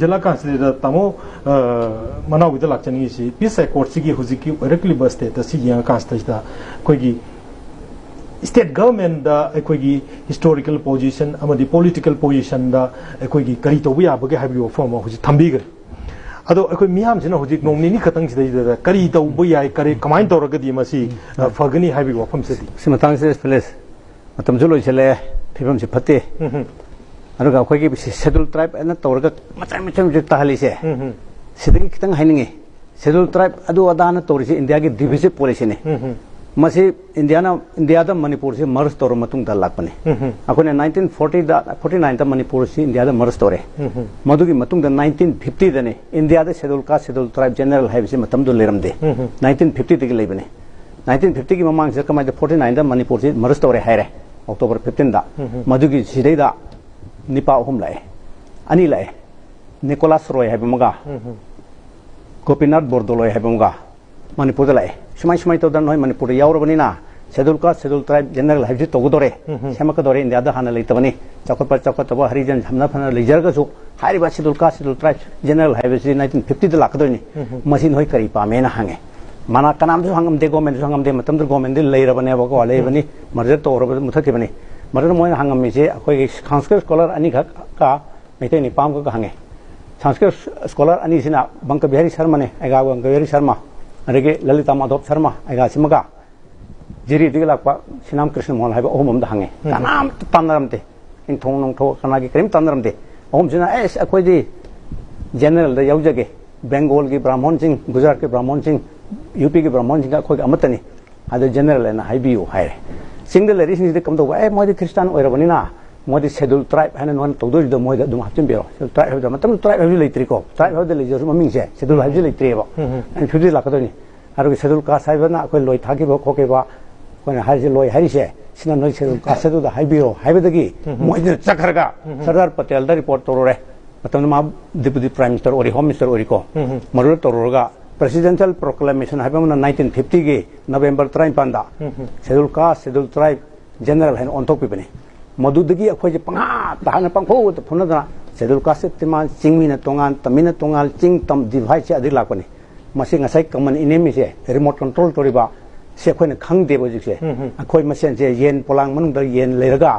जिला कांसिल तमो मना विद लाचनी सी पीस कोर्ट सी की हुजी की रेगुलर बस स्टेटस सी या कांसिल दा कोई की स्टेट गवर्नमेंट दा कोई की हिस्टोरिकल पोजीशन अमदी पॉलिटिकल पोजीशन दा कोई की करी तो बिया बगे हाबियो फॉर्म हुजी थंबीगर अदो अखोई मियाम जिना हुजी नोमनी खतंग सिदा करी तो बिया करे कमाइन तौरगदी मसी फगनी हाबी वफम से सिमतांग से प्लेस मतम जुलो चले फिबम से फते अरुगा अखोई की शेड्यूल ट्राइब एना तौरग मचा मचा जे ताहलिसे सिदगी खतंग हाइनिंगे शेड्यूल ट्राइब अदो अदाना तौरिसे इंडिया की डिविजिव पॉलिसी ने मसी इंडिया दा मणिपुर से मर्ज तौर मतुंग दा लापने अखोने 1940 दा 49 दा मणिपुर से इंडिया दा मर्ज तौरे मधुगी मतुंग दा 1950 दने इंडिया दा schedule caste schedule tribe general hive से मतम दो लेरम दे 1950 तक लेबने 1950 की ममांग से कमाय 49 दा मणिपुर से मर्ज तौरे हायरे अक्टोबर 15 दा मधुगी सिदे दा निपा अहुम लाए अनि लाए निकोलस रॉय हाइव मगा गोपीनाथ बोरदोलोय हाइव मगा मणिपुर दा लाए समय तो दन मणिपुर यावरबनीना schedule caste schedule tribe general हाइव तौगदोरे सेमकदोरे इंडिया दा हाना लेतबनी चौकत हरिजन हमना फना लेजरगसु हारिबा schedule caste schedule tribe general हाइव 1950 दा लाकदोनी मसिन होय करी पामेना हांगे माना कनाम जो हंगम दे गवर्नमेंट जो हंगम दे मतम दर गवर्नमेंट दे लेरबने बको लेबनी मर्जर तौरब मुथकिबनी मर्जर मोय हंगम मिसे अखोय संस्कृत स्कॉलर अनि का मेते नि पाम का हांगे संस्कृत स्कॉलर अनि सिना बंक बिहारी शर्मा ने एगा बंक बिहारी शर्मा अरे ललिता माधव शर्मा एगा सिमगा जिरी दिगलापा सिनाम कृष्ण मोहन हाइबा ओहम दा हांगे तनाम तनरमते इन थोंग नोंग थो कनागी क्रीम तनरमते ओहम सिना एस अखोय दी जनरल दा यावजगे बंगाल की ब्राह्मण सिंह गुजरात के ब्राह्मण सिंह यूपी के ब्राह्मण सिंह अखोय अमतनी आदो जनरल एना हाइबियो हायरे सिंगल लेरी सिंह दे कम तो ए मोदी क्रिश्चियन ओइरबनिना मोदी शेड्यूल ट्राइब हैन नोन तौदो द मोय दुम हाचन बेरो शेड्यूल ट्राइब द मतम ट्राइब हाइब लेत्रि को ट्राइब हाइब द लेजर ममिंग से शेड्यूल हाइब लेत्रि बा एन फिदि लाकदोनी आरो शेड्यूल कास्ट हाइब ना अखोय लोय थाकी बो खोके बा कोन हाइजे लोय हारिसे सिना नोय शेड्यूल कास्ट द हाइबियो हाइबदगी मोय द चखरगा सरदार पटेल द रिपोर्ट तोरोरे मतम मा डिप्टी प्राइम मिनिस्टर ओरि होम मिनिस्टर ओरि को मरुल तोरोगा प्रेसिडेंशियल प्रोक्लेमेशन हाइब 1950 के नवंबर 53 दा schedule caste schedule tribe general हैन ऑन टॉप पिबने मधुदगी अखोय पंगा ताहन पंखो फुनदना शेड्यूल कास्ट तिमा चिंगमिना तोंगान तमिना तोंगाल चिंग तम डिवाइस से अधिक लापने मसे ngasai कमन इनेमी से रिमोट कंट्रोल तोरिबा से अखोयना खंगदे बजिक से अखोय मसेन से येन पोलांग मनुंग द येन लेरगा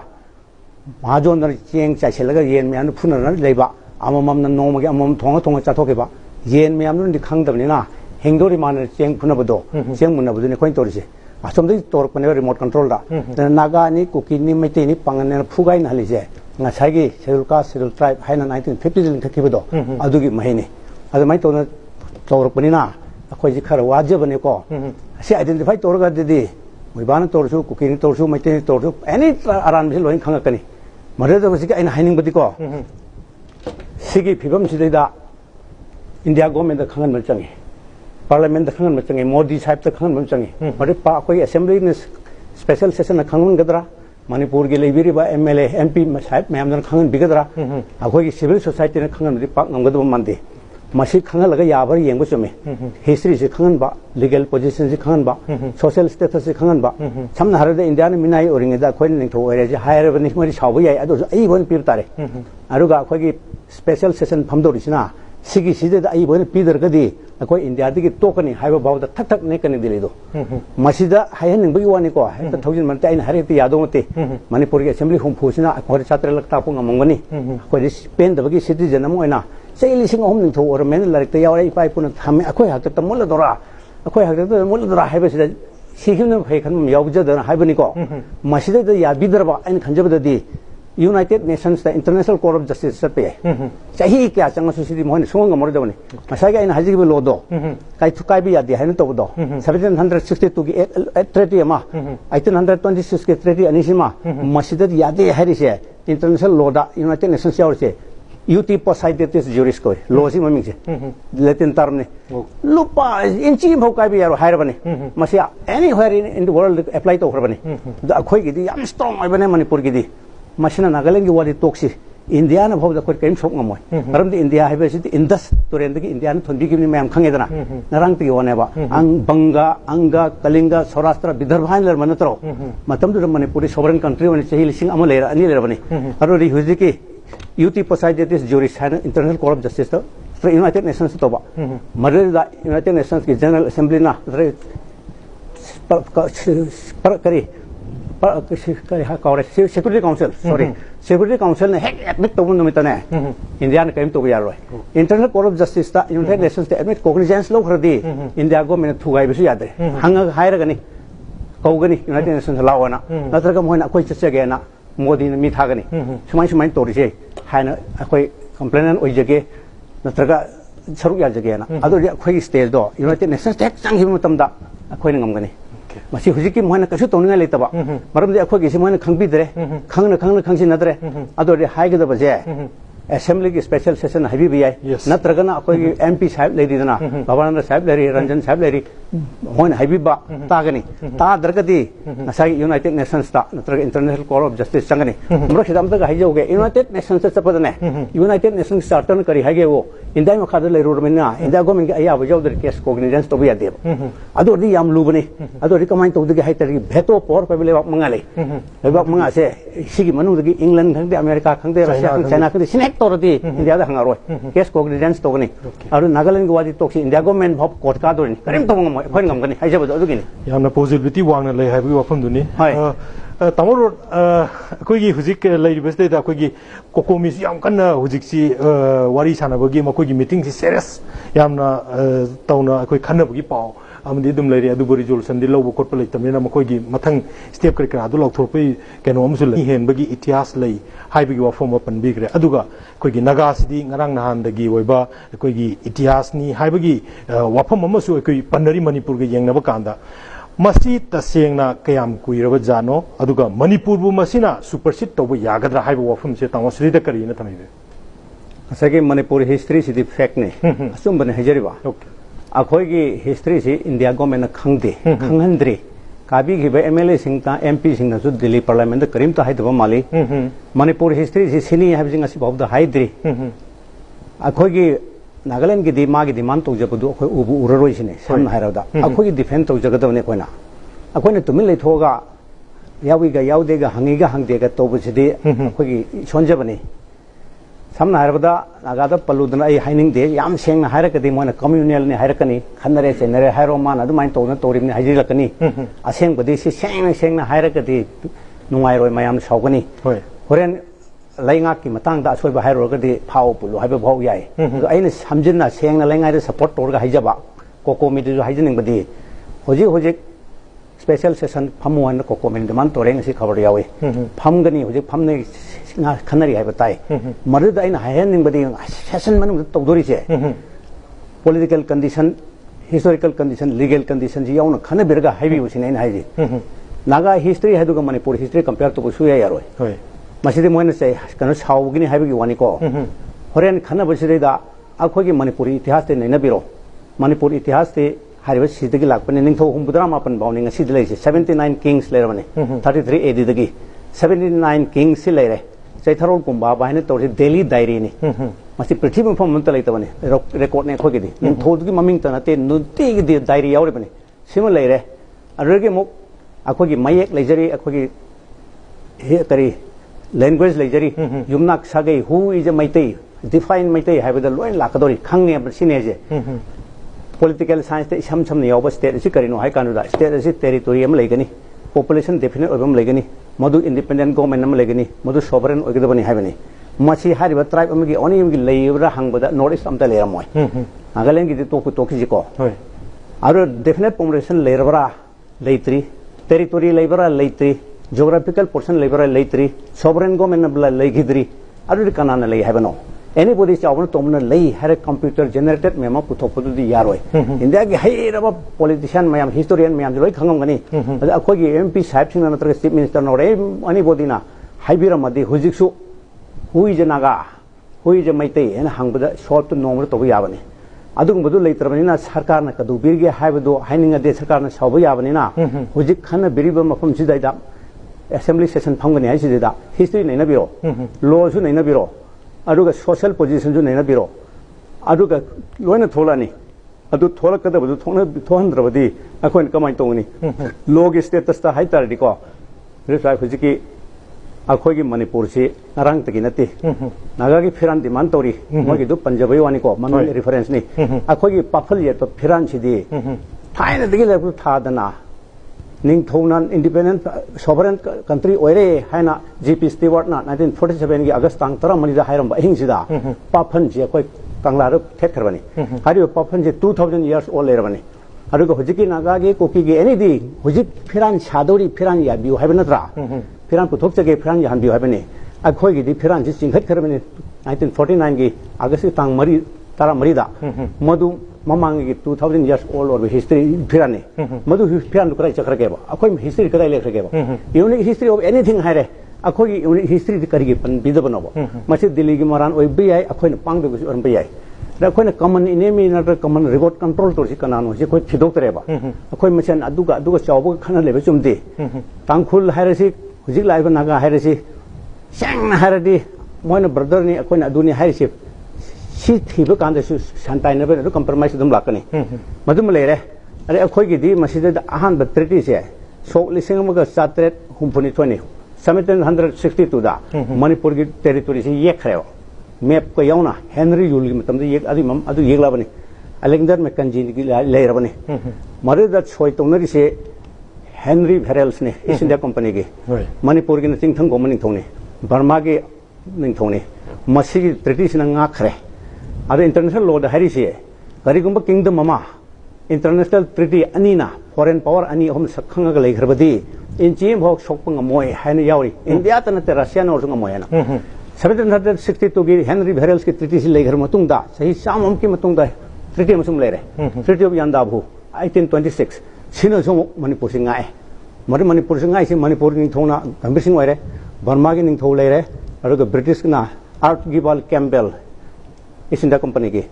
महाजोन द चेंग चाइसेलगा येन म्यान फुनना लेबा अममम न नोमगे अमम थोंगा थोंगा चाथोकेबा येन म्याम नुंदि खंगदबनिना हेंगदोरि मान चेंग फुनबदो चेंग मुनबदुनि खोइन तोरिसे असमदि तोरकने रिमोट कंट्रोल दा नागा नि कुकी नि मैते नि पांगने फुगाइ नहलिसे ngasagi schedule caste schedule tribe हाइना 1950 दिन खकिबदो अदुगी महिने अदुमाइ तोना तौरकपनिना अखोय जि खर वाजबने को से आइडेंटिफाई तौरगा दि मोइबान तौरसु कुकिंग तौरसु मैते तौरसु एनी आरान बिल लोइन खंगकनी मरेद बसिक आइना हाइनिंग बदि को सिगी फिबम सिदैदा इंडिया गवर्नमेंट द खंगन मचंगे पार्लियामेंट द खंगन मचंगे मोदी साहब द खंगन मचंगे मरे पा कोई असेंबली ने स्पेशल सेशन खंगन गदरा मणिपुर के लेबिरिबा एमएलए एमपी साहब मैम जन खंगन बिगदरा अखोई सिविल सोसाइटी ने खंगन दि पाक नंगदब मानदे मसी खंगलगा याबर येंगबो चमे हिस्ट्री से खंगनबा लीगल पोजीशन से खंगनबा सोशल स्टेटस से खंगनबा समना हरद इंडिया ने मिनाई ओरिंगदा खोइन निंथो ओरे जे हायर बनि मरि सावबो याय अदो आई बोन पिर तारे अरुगा अखोई स्पेशल सेशन फमदोरिसिना सिगी सिदे आई बोन पिदरगदी अखोई इंडिया दिगी टोकनी हाइबो बावदा थक थक ने कनि दिलेदो मसिदा हायन निंबगी वानी को हेत थौजिन मनते आइन हरेत यादो मते मणिपुर के असेंबली हुमफुसिना अखोई छात्र लक्ता पुंग मंगनी अखोई पेन दबगी सिटीजन अमोइना सेली सिंग होम निंथो और मेन लाइक यावरे इपाई पुन थामे अखोई हकत मुलदोरा अखोई हकत मुलदोरा हाइबसिदा सिगिन फैखन यावजदन हाइबनी को मसिदा याबिदरबा आइन खंजबददी यूनाइटेड नेशंस द इंटरनेशनल कोर्ट ऑफ जस्टिस सपे चाही क्या चंगसु सिदी मोहन सोंग मरदबने मसागे आइन हाजिबे लोदो काई थुकाई बि यादि हाइन तबदो 1762 की ट्रेटी अमा 1826 के ट्रेटी अनिसिमा मसिदा यादि हारिसे इंटरनेशनल लॉ दा यूनाइटेड नेशंस यावरसे यूटी पोसाइडेटिस जुरिस को लॉ सि ममिंग से लैटिन टर्म ने लुपा इंची भौकाई बि यारो हायरबने मसिया anywhere in the world apply तो खरबने द अखोई गिदी याम स्ट्रांग आइबने मणिपुर गिदी मसिना नागालैंड की वादी तोक्सी इंडिया ने भौदा कोई केम सोक ngमोय मरमदि इंडिया हाइबसिदि इंडस तुरेन दगी इंडिया ने थोनबि गिबनि मैम खंगेदना नरांग ति वनेबा आं बंगा अंगा कलिंगा सौराष्ट्र विदर्भ हाइन लर मनतरो मतम दु मणिपुरी सोवरेन कंट्री वने चही लिसिंग अम लेरा अनि लेरबनि अरो रि हुजि की UT presided this jury International Court of Justice the United Nations to Madrid United Nations General Assembly na Security Council sorry Security Council ne hek admit to no mitane India ne kaim to yaro International Court of Justice ta United Nations te admit cognizance lo khrdi India government thugai bisu yadre hanga haira gani kawgani United Nations lawana natraga moina koi chachage na Modi ne mi thagani sumai tori je haina akoi complainant oijage natraga saruk yajage na ado akoi stage do United Nations tek changhi mutamda akoi ngamgani 마치 후지기 뭐하나 가서 돈을 내려다봐. 말하면 내가 거기 있으면 강비들에 강는 강신나들에 아도리 하이게도 버제. Assembly special session habi bhi na tragana koi MP sahib le dina Bhavananda sahib le Ranjan sahib le hoin habi ba tagani ta dargati nasai United Nations ta natraga International Court of Justice changani mura khidam ta hai joge United Nations se chapadane United Nations charter kari hage wo India ma khadar le ro mena India government ge aya bajau der case cognizance to biya deb ado ri yam lubani ado ri kamai to de hai tari veto power pa bile mangale bak manga se sigi manu de England khangde America khangde Russia China khangde Torati India da hangaroi case cognizance to gani aru Nagaland gwadi toksi India government hop court ka dorin karim to ngam khoi ngam gani haija bodo gini yamna possibility wang na lei haibu wafam duni tamor koi gi huzik lei beste da koi gi kokomis yam kana huzik si wari sana bagi ma koi gi meeting si serious yamna tauna koi khana bagi pau amdi dum leiri adu resolution di lobo kotpa lei tamina ma koi gi mathang step kri kra adu lok thorpai keno amsul hen bagi itias lei haibigi wafam open bigre aduga koi gi naga sidi ngarang nahan dagi oiba koi gi itias ni haibagi wafam amasu koi panari manipur ge yengna ba kanda masi tasengna kayam kuiraba jano aduga manipur bu masina supersede to yagadra haiba wafam se tama srida kari na tamibe asage manipur history sidi fact ne asum bane hajariba akhoi gi history si India government khangde khanghandri kabi gi MLA singta MP singna su Delhi parliament karim ta haidaba mali manipur history si sini habjing asi bawda haidri akhoi gi Nagaland ki magi demand to jabdu akhoi ubu uraroi sine sam hairada akhoi gi defend to jagadawne koina akhoi ne tumil lei thoga yawi ga yaude ga hangi ga hangde ga to busidi akhoi gi sonjabani sam hairada nagada paludna ai haining de yam seng na haira kadi moina communal ne hairakani khanare chenare hairo man adu main to na torim ne hairilakani aseng badi si seng na hairakadi nungai roi mayam saugani horen lainga ki matang da asoi ba hairo gadi phau pulu haiba phau yai aina samjinna sengna lainga de support torga haijaba kokomi de haijining badi hoji special session phamuan kokomi de man toreng si khabar yawi phamgani hoji phamne nga khanari haiba tai marida aina hayaning badi session manung tawdori che political condition historical condition legal condition ji yauna khana berga haibi usine aina haiji naga history haiduga manipur history compare to suya yaroi masidi moina sei kana saugini haibigi wani ko horen khana baside da akhogi manipuri itihas te naina biro manipur itihas te hariba sidagi lakpane ningtho humbudra mapan bawning asi dilai 79 kings lerane 33 AD dagi 79 kings lere chaitharol kumba bahine tori Delhi diary ni masi prithvi phom mantal itawani record ne khogi di ningtho dugi maming ta nate nuti gi diary yaure bane sima lere arge mok akhogi mayek lejari akhogi he kari language lecture yumnak sagai who is a maitai define maitai have the loin lakadori khangni sineje political science te sam ne yoba state si karino hai kanuda state si territory am legani population definite obam legani madu independent government am legani madu sovereign ogedabani habani machi hariba tribe am gi oni gi leibra hangbada north east am ta leramoi agalen gi to ki ko aro definite population leibra leitri territory leibra leitri geographical portion labor leitri sovereign government legidri adu kanana lei habano anybody chawna tomna lei hare computer generated mema puthopudu di yaroi india gi hairaba politician mayam historian mayam loi khangam gani akoi gi MP sahib sing na tar chief minister no re anybody na haibira madi hujiksu hu is naga hu is maitai en hangbada short to normal to yabani adugumadu leitrabani sarkar na kadu birge haibado haininga de sarkar na sabu yabani na hujik khana biriba mafam sidaida assembly session phangani hai sidida history naina biro law su naina biro aduga social position su naina biro aduga loina tholani adu tholakada badu thohandrabadi akhoin kamai tongni law ge status ta hai tar diko resai phujiki अखोगी Manipur से नारंग तक नती नागा की फिरान demand तौरी मोगी दो पंजाबी वानी को मन reference नहीं अखोगी पाफल ये तो फिरान सीधी थाइन तक लेकर था दना निंग थोना इंडिपेंडेंट सोवरेन कंट्री ओरे है ना जीपी स्टीवर्ट ना 1947 की अगस्त तांग तरह मनीजा हायरम बहिंग सिदा पाफन जी कोई कंगलारो ठेक करबनी हरियो पाफन जी 2000 years old ले रबनी हरियो को हुजिकी नागा की कोकी की एनी दी हुजिक फिरान शादोरी फिरान या बियो है बनत्रा फिरान पुथोक जगह फिरान या बियो है बने अखोई की दी फिरान जी चिंखत करबनी 1949 की अगस्त तांग मरी तारा मरीदा मधु ममांग की 2000 years old और हिस्ट्री फिराने मधु फिरान तो कराई चक्र के बा अखोई हिस्ट्री कराई लेकर के बा यूनिक हिस्ट्री ऑफ एनीथिंग है रे अखोई यूनिक हिस्ट्री करिए पन बिद बनबो मसे दिल्ली की मरान ओइ बि आइ अखोई पांग दो और बि आइ अखोई कमन इनेमी नटर कमन रिमोट कंट्रोल तो सी कनानो से कोई थिदोक तरेबा अखोई मसेन अदुगा चावबो खाना लेबे चुमदे तांगखुल हायरसी हुजिक लाइबा नागा हायरसी सेंग हायरदी मोइन ब्रदर नि अखोई अदुनि हायरसी सी थीबो कांद शांताइ नबे कंप्रोमाइज दम लाकनी मदुम लेरे अरे अखोई की दी मसीद अहान ट्रीटी से सोक लिसिंग मगा सात्रेट हुमफुनी 20 1762 दा मणिपुर की टेरिटोरी से ये खरेव मैप को यौना हेनरी यूल की मतलब ये अदि मम अदु ये लाबनी अलेक्जेंडर मैकेंजी की ले रबनी मरे द छोय तोनरी से हेनरी वेरेल्स ने ईस्ट इंडिया कंपनी की मणिपुर की निथिंग को मनिंग थोने बर्मा के निंग थोने मसी की ट्रीटी से नंगा खरे अदु इंटरनेशनल लॉ द हरी से करिगुम किंगडम ममा इंटरनेशनल ट्रीटी अनीना फॉरेन पावर अनी हम सखंगा लेखरबदी इंची भोग सोकपंग मोय हैन यावरी इंडिया तनते रशिया नोर संग मोयना 1762 की हेनरी वेरेल्स की ट्रीटी से लेखर मतुंगदा सही सामम की मतुंगदा ट्रीटी मसुम लेरे ट्रीटी ऑफ यांदाबु 1826 सिनो जो मणिपुर सिंह आए मणिपुर सिंह आए से मणिपुर निंग थोना गंभीर सिंह ओरे बर्मा की निंग थो लेरे और ब्रिटिश ना आर्ट गिबल कैम्पबेल ईस्ट इंडिया कंपनी की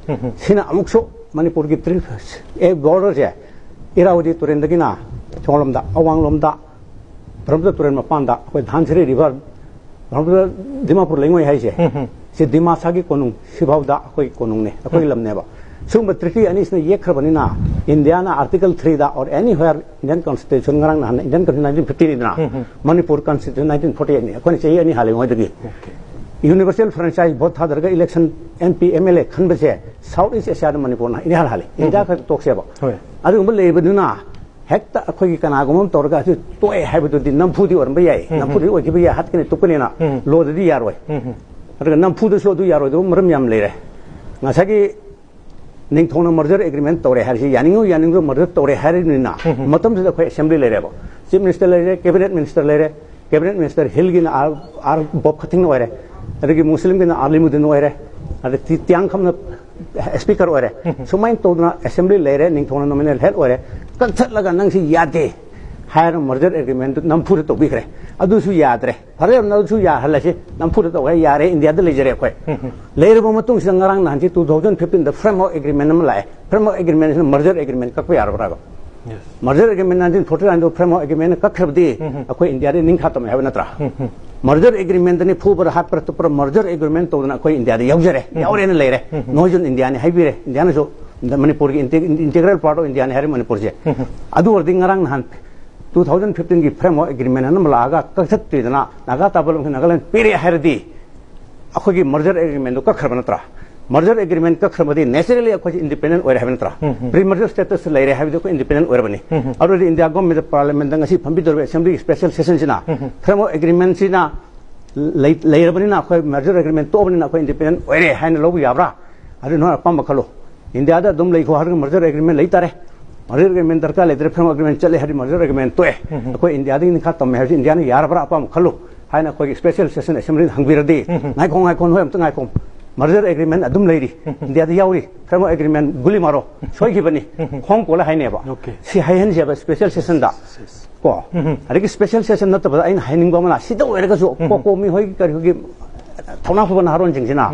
सिना अमुकसो मणिपुर की एक बॉर्डर से इरावदी तुरेंदगी ना चोलमदा अवांगलोमदा ब्रह्मपुत्र तुरेन मपानदा कोई धानसरी रिवर ब्रह्मपुत्र दिमापुर लेंगोय है से दिमासा की कोनुंग सिभावदा कोई कोनुंग ने कोई लमनेबा सुम ट्रीटी अनि इसने ये खरबनी ना इंडिया ना आर्टिकल 3 दा और एनीवेयर इंडियन कॉन्स्टिट्यूशन ngरang ना इंडियन कॉन्स्टिट्यूशन 1950 ना मणिपुर कॉन्स्टिट्यूशन 1948 ने कोन चाहिए अनि हाले होदगी यूनिवर्सल फ्रेंचाइज बहुत था दरगा इलेक्शन एमपी एमएलए खनबे से साउथ ईस्ट एशिया मणिपुर ना इने हाले इंडिया का तोक्सेबा अदु उम लेबदुना हेक्ता अखोगी कनागुम तोरगा तोए हाइबदुदि नमफुदी ओरबे याय नमफुदी ओगिबे या हातकिने तुपनेना लोदि यारोय अदुगा नमफुदु सोदु यारोय दु मरम याम लेरे ngасagi निंगथोना मर्जर एग्रीमेंट तोरे हारसी यानिंगो मर्जर तोरे हारिना मतम से अखोय असेंबली लेरेबो चीफ मिनिस्टर लेरे कैबिनेट मिनिस्टर हिलगिन आर बॉब खथिंग ओरे अदुगी मुस्लिम बिन आलिमुदिन ओरे अदु तियांग खमना स्पीकर ओरे सुमाइन तोदना असेंबली लेरे निंगथोना नॉमिनल हेड ओरे कंथत लगा नंगसी यादे हायर मर्जर एग्रीमेंट नमफुर तो बिखरे अदुसु यादरे हरे नदुसु या हलसे नमफुर तो यारे इंडिया दे लेजरे अखोय लेरबो मतुंग संगरांग नांची 2015 द फ्रेमवर्क एग्रीमेंट नम लाए फ्रेमवर्क एग्रीमेंट मर्जर एग्रीमेंट कक्वे यारबरागो मर्जर एग्रीमेंट 1949 दो फ्रेमवर्क एग्रीमेंट कखरबदी अखोय इंडिया दे निंखा तम हेब नत्रा मर्जर एग्रीमेंट ने फुबर हापर तो पर मर्जर एग्रीमेंट तो ना अखोय इंडिया दे यावजरे यावरेन लेरे नोजन इंडिया ने हाइबिरे इंडिया ने जो मणिपुर की इंटीग्रल पार्ट ऑफ इंडिया ने हरे मणिपुर से अदु वर्दी ngरang नान 2015 की फ्रेमवर्क एग्रीमेंट नम लागा कखत्तिदना नागा ताबलम नागालैंड पेरे हरदी अखोगी मर्जर एग्रीमेंट तो कखर बनत्रा मर्जर एग्रीमेंट कखरमदी नेचुरली अखोजी इंडिपेंडेंट ओरे हबनत्रा प्री मर्जर स्टेटस लेरे हबदो को इंडिपेंडेंट ओरे बनी और इंडिया गवर्नमेंट पार्लियामेंट दंगसी फंबिदर असेंबली स्पेशल सेशन सिना फ्रेमवर्क एग्रीमेंट सिना लेरबनिना अखोय मर्जर एग्रीमेंट तो बनिना अखोय इंडिपेंडेंट ओरे हाइन लोबु याब्रा अदु नो अपम खलो इंडिया दा दुम लेखो हर मर्जर एग्रीमेंट लेतारे मर्जर एग्रीमेंट दरकार लेते फ्रेमवर्क एग्रीमेंट चले हरि मर्जर एग्रीमेंट तो अखोय इंडिया दी निखा तम है इंडिया ने यारबरा अपम खलो हाइन अखोय स्पेशल सेशन असेंबली हंगबिरदी नाइखों होय अमत नाइखों मर्जर एग्रीमेंट अदुम लेरी इंडिया दी यावरी फ्रेमवर्क एग्रीमेंट गुली मारो सोइखिबनी खोंग कोला हाइनेबा सि हाइहन जेबा स्पेशल सेशन दा को अरे स्पेशल सेशन नतबा आइन हाइनिंग बमना सिदा ओरगसु कोकोमी होय करिगी थौना फबन हारोन जिंगसिना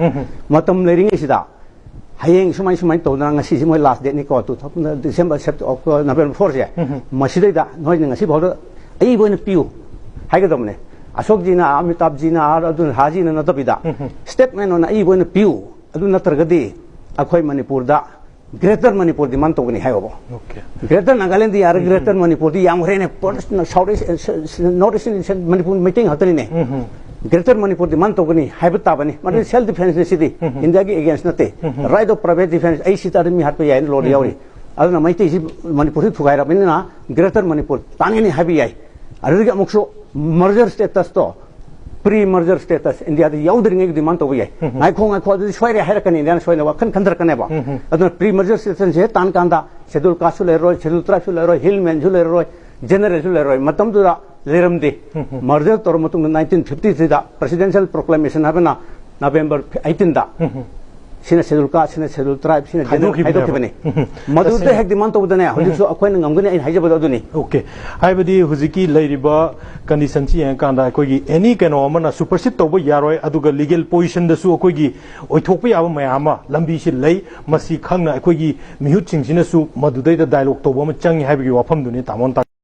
मतम लेरिंग सिदा हायेंग सुमाय तोना ngasi मोय लास्ट डेट नि को 2000 डिसेंबर नवेम्बर 4 से मसिदैदा नोय ngasi भौदो आई बोन पिउ हाइगदमने अशोक जी ना अमिताभ जी ना अदुन हाजी ना नतबिदा स्टेटमेंट ओना आई बोन पिउ अदु नतरगदी अखोय मणिपुर दा ग्रेटर मणिपुर दी मान तोगनी हायबो ग्रेटर नागालैंड दी यार ग्रेटर मणिपुर दी याम रेने south east north east Manipur meeting हतनी ने ग्रेटर मणिपुर डिमांड तौगनी हाइब ताबनी माने सेल्फ डिफेंस सिटी इंडिया की अगेंस्ट नते राइट ऑफ प्राइवेट डिफेंस आई सी तार मी हात पे याय लो यावरी अदना मैते सि मणिपुर से थुगाइरा बिना ग्रेटर मणिपुर तांगनी हाइब याय अरुगे अमुक्सो मर्जर स्टेटस तो प्री मर्जर स्टेटस इंडिया दी याउदरिंग डिमांड तौब याय नाइखो सोइरे हाइरकनी इंडिया सोइना वखन खंदरकनेबा अदना प्री मर्जर स्टेटस से तान कांदा शेड्यूल कास्ट लेरोय शेड्यूल ट्राइब लेरोय हिल मैन लेरोय जनरल लेरोय मतम दुरा लेरमदे मर्जर तौर मतुंग 1953 दा प्रेसिडेंशियल प्रोक्लेमेशन हाबना नवंबर 18 दा सिना शेड्यूल कास्ट सिना शेड्यूल ट्राइब सिना जनरल हाइदोखिबने मदुदे हेक डिमांड तौबदने हजिसो अखोइन ngamgani ai haijabada aduni okay हाइबदी हुजिकी लैरिबा कंडीशन ची कांदा अखोगी एनी कनो अमना सुपरसीड तौब यारोय अदुगा लीगल पोजीशन दसु अखोगी ओइथोकपा याबा मयामा लंबी सि लै मसी खंगना अखोगी मिहुत सिंगसिनसु मदुदैदा डायलॉग तौब म चंगी हाइबगी वाफम दुनी तामोन